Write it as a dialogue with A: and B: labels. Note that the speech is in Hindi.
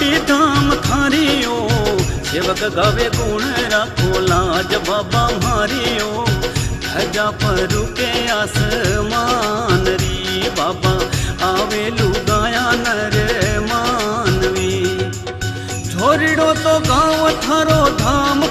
A: मोटी धाम थारियो सेवक गावे गुण राखो लाज बाबा मारियो धजा पर रुके आसमान री बाबा आवेलू गाया नर मानवी छोड़ो तो गाँव थारो धाम